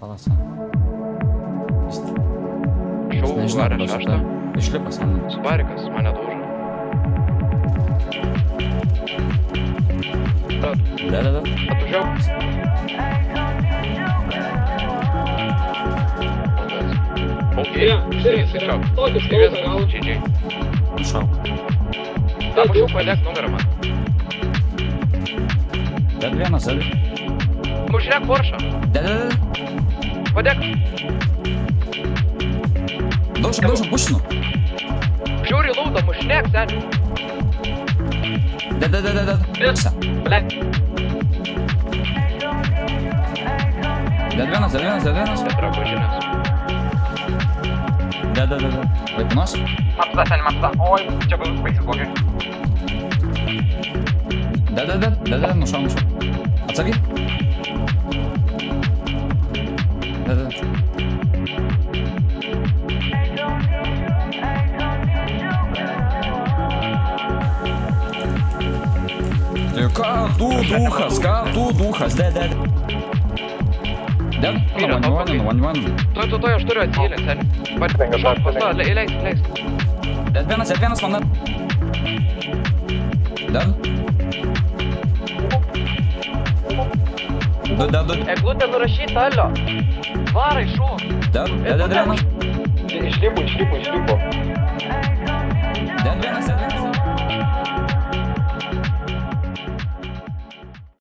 Palas. Šau, varė šeštą. Išlipas, Anna. Sparikas mane daužo. Da. Atvažiau. Ok, išsišauk. GG. Nušauk. Amušiau, padėk nugarą man. Dead vienas, dead. Mužiūrėk Porsche. Dead. Padėk. Daužom, pušinu. Žiūri laudą, mušinėk, seniai. Dead. Visa. Blek. Dead vienas. Netra pažinės. Dead. Vaikinos. Mapsta, seniai mapsta. Oi, čia baigsis blogai. Dead. Nušau. Atsakyk. Dead. Ką tu duhas, dead. Dead? Vyra, tau pakai. One. Tuoj, aš turiu atsijėlint, seniai. Šok, pasta, leis. Dead vienas, man. Dead. Du. Eglutė nurašyta, alio. Varai, šau. Dead vienas. Išlipo. Dead vienas.